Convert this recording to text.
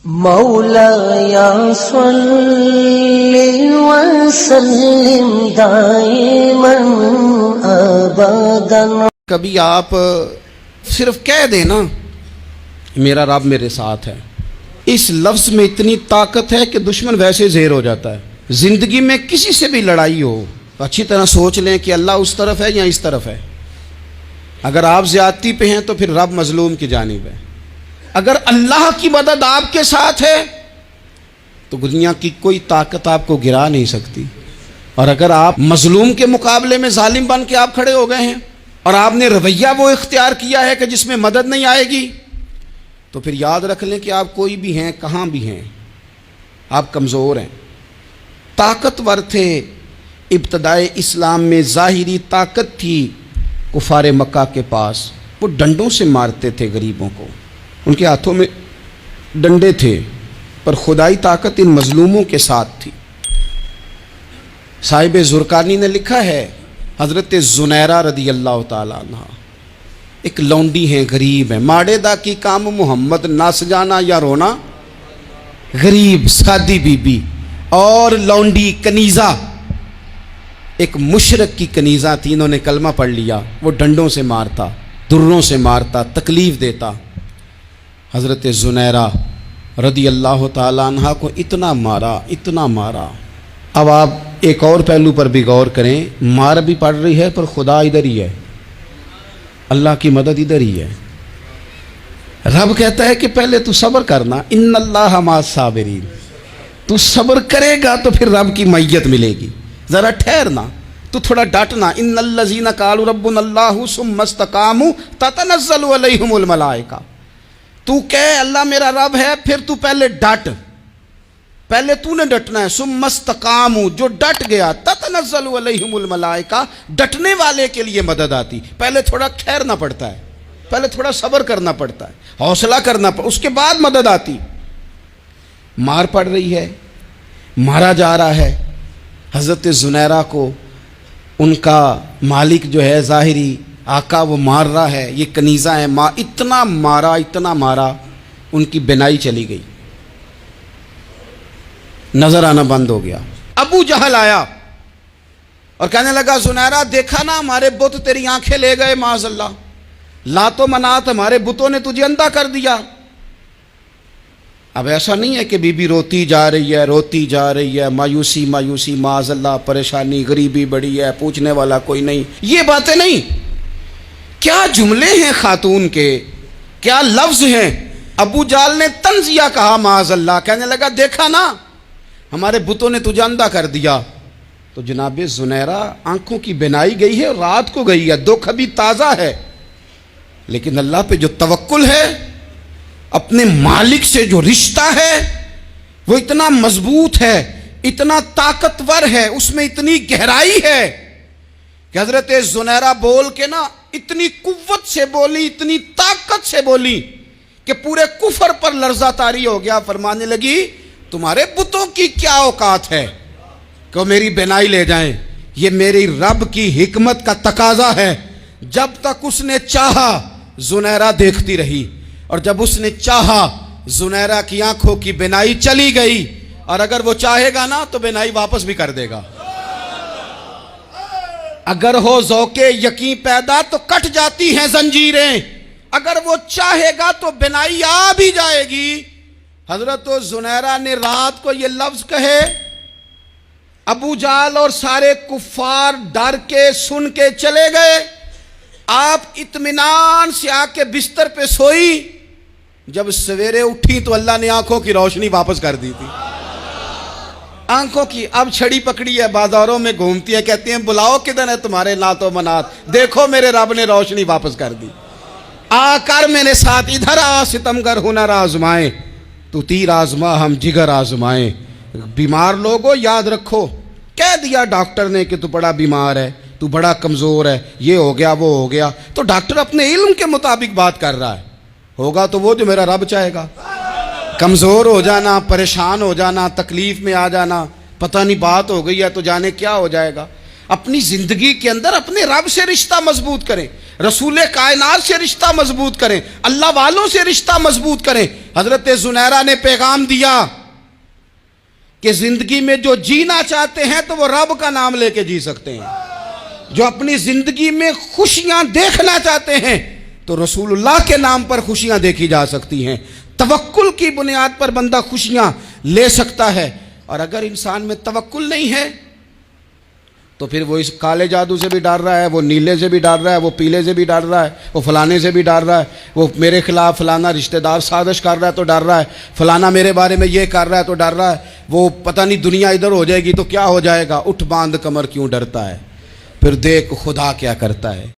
مولایا صلی وسلم دائما ابدا. کبھی آپ صرف کہہ دیں نا میرا رب میرے ساتھ ہے، اس لفظ میں اتنی طاقت ہے کہ دشمن ویسے زیر ہو جاتا ہے. زندگی میں کسی سے بھی لڑائی ہو تو اچھی طرح سوچ لیں کہ اللہ اس طرف ہے یا اس طرف ہے. اگر آپ زیادتی پہ ہیں تو پھر رب مظلوم کی جانب ہے. اگر اللہ کی مدد آپ کے ساتھ ہے تو دنیا کی کوئی طاقت آپ کو گرا نہیں سکتی. اور اگر آپ مظلوم کے مقابلے میں ظالم بن کے آپ کھڑے ہو گئے ہیں اور آپ نے رویہ وہ اختیار کیا ہے کہ جس میں مدد نہیں آئے گی، تو پھر یاد رکھ لیں کہ آپ کوئی بھی ہیں، کہاں بھی ہیں، آپ کمزور ہیں. طاقتور تھے ابتدائے اسلام میں، ظاہری طاقت تھی کفار مکہ کے پاس. وہ ڈنڈوں سے مارتے تھے غریبوں کو، ان کے ہاتھوں میں ڈنڈے تھے، پر خدائی طاقت ان مظلوموں کے ساتھ تھی. صاحب زرقانی نے لکھا ہے، حضرت زنیرہ رضی اللہ تعالیٰ عنہ ایک لونڈی ہیں، غریب ہیں. ماڑے دا کی کام محمد نس جانا یا رونا، غریب سادی بی بی اور لونڈی کنیزہ، ایک مشرک کی کنیزہ تھی. انہوں نے کلمہ پڑھ لیا. وہ ڈنڈوں سے مارتا، دروں سے مارتا، تکلیف دیتا. حضرت زنیرہ رضی اللہ تعالیٰ عنہ کو اتنا مارا، اتنا مارا. اب آپ ایک اور پہلو پر بھی غور کریں، مار بھی پڑ رہی ہے پر خدا ادھر ہی ہے، اللہ کی مدد ادھر ہی ہے. رب کہتا ہے کہ پہلے تو صبر کرنا، ان اللہ مع الصابرین. تو صبر کرے گا تو پھر رب کی معیت ملے گی. ذرا ٹھہرنا، تو تھوڑا ڈٹنا. ان الذین قالوا ربنا اللہ ثم استقاموا تتنزل علیہم الملائکہ. تو کہے اللہ میرا رب ہے، پھر تو پہلے ڈٹ، پہلے تو نے ڈٹنا ہے. ثم استقاموا، جو ڈٹ گیا، تتنزل علیہم الملائکہ، ڈٹنے والے کے لیے مدد آتی. پہلے تھوڑا ٹھہرنا پڑتا ہے، پہلے تھوڑا صبر کرنا پڑتا ہے، حوصلہ کرنا پڑتا، اس کے بعد مدد آتی. مار پڑ رہی ہے، مارا جا رہا ہے. حضرت زنیرہ کو ان کا مالک جو ہے ظاہری آقا وہ مار رہا ہے. یہ کنیزہ ہے، اتنا مارا، اتنا مارا، ان کی بینائی چلی گئی، نظر آنا بند ہو گیا. ابو جہل آیا اور کہنے لگا زنیرہ دیکھا نا ہمارے بت تیری آنکھیں لے گئے، معاذ اللہ، لات و منات ہمارے بتوں نے تجھے اندھا کر دیا. اب ایسا نہیں ہے کہ بی بی روتی جا رہی ہے، روتی جا رہی ہے، مایوسی مایوسی، معاذ اللہ، پریشانی، غریبی بڑی ہے، پوچھنے والا کوئی نہیں، یہ باتیں نہیں. کیا جملے ہیں خاتون کے، کیا لفظ ہیں. ابو جہل نے تنزیہ کہا، معاذ اللہ، کہنے لگا دیکھا نا ہمارے بتوں نے تجھے اندھا کر دیا. تو جناب زنیرہ آنکھوں کی بینائی گئی ہے، رات کو گئی ہے، دکھ ابھی تازہ ہے، لیکن اللہ پہ جو توکل ہے، اپنے مالک سے جو رشتہ ہے، وہ اتنا مضبوط ہے، اتنا طاقتور ہے، اس میں اتنی گہرائی ہے کہ حضرت زنیرہ بول کے نا اتنی قوت سے بولی، اتنی طاقت سے بولی کہ پورے کفر پر لرزہ طاری ہو گیا. فرمانے لگی تمہارے بتوں کی کیا اوقات ہے کہ وہ میری بینائی لے جائیں. یہ میری رب کی حکمت کا تقاضا ہے. جب تک اس نے چاہا زنیرہ دیکھتی رہی، اور جب اس نے چاہا زنیرہ کی آنکھوں کی بینائی چلی گئی. اور اگر وہ چاہے گا نا تو بینائی واپس بھی کر دے گا. اگر ہو ذوق یقین پیدا تو کٹ جاتی ہیں زنجیریں، اگر وہ چاہے گا تو بینائی آ بھی جائے گی. حضرت زنیرہ نے رات کو یہ لفظ کہے، ابو جہل اور سارے کفار ڈر کے سن کے چلے گئے. آپ اطمینان سے آ کے بستر پہ سوئی. جب سویرے اٹھی تو اللہ نے آنکھوں کی روشنی واپس کر دی تھی. آنکھوں کی اب چھڑی پکڑی ہے، بازاروں میں گھومتی ہیں، کہتی ہیں بلاؤ کدھر ہے تمہارے لات و منات، دیکھو میرے رب نے روشنی واپس کر دی. آ کر میرے ساتھ ادھر آ، ستمگر ہنر آزمائیں، تو تیر آزما ہم جگر آزمائیں. بیمار لوگوں یاد رکھو، کہہ دیا ڈاکٹر نے کہ تو بڑا بیمار ہے، تو بڑا کمزور ہے، یہ ہو گیا وہ ہو گیا، تو ڈاکٹر اپنے علم کے مطابق بات کر رہا ہے. ہوگا تو وہ جو میرا رب چاہے گا. کمزور ہو جانا، پریشان ہو جانا، تکلیف میں آ جانا، پتہ نہیں بات ہو گئی ہے تو جانے کیا ہو جائے گا. اپنی زندگی کے اندر اپنے رب سے رشتہ مضبوط کریں. رسول کائنات سے رشتہ مضبوط کریں، اللہ والوں سے رشتہ مضبوط کریں۔ حضرت زنیرہ نے پیغام دیا کہ زندگی میں جو جینا چاہتے ہیں تو وہ رب کا نام لے کے جی سکتے ہیں، جو اپنی زندگی میں خوشیاں دیکھنا چاہتے ہیں تو رسول اللہ کے نام پر خوشیاں دیکھی جا سکتی ہیں۔ توکل کی بنیاد پر بندہ خوشیاں لے سکتا ہے، اور اگر انسان میں توکل نہیں ہے تو پھر وہ اس کالے جادو سے بھی ڈر رہا ہے، وہ نیلے سے بھی ڈر رہا ہے، وہ پیلے سے بھی ڈر رہا ہے، وہ فلانے سے بھی ڈر رہا ہے، وہ میرے خلاف فلانا رشتہ دار سازش کر رہا ہے تو ڈر رہا ہے، فلانا میرے بارے میں یہ کر رہا ہے تو ڈر رہا ہے، وہ پتہ نہیں دنیا ادھر ہو جائے گی تو کیا ہو جائے گا۔ اٹھ باندھ کمر کیوں ڈرتا ہے، پھر دیکھ خدا کیا کرتا ہے۔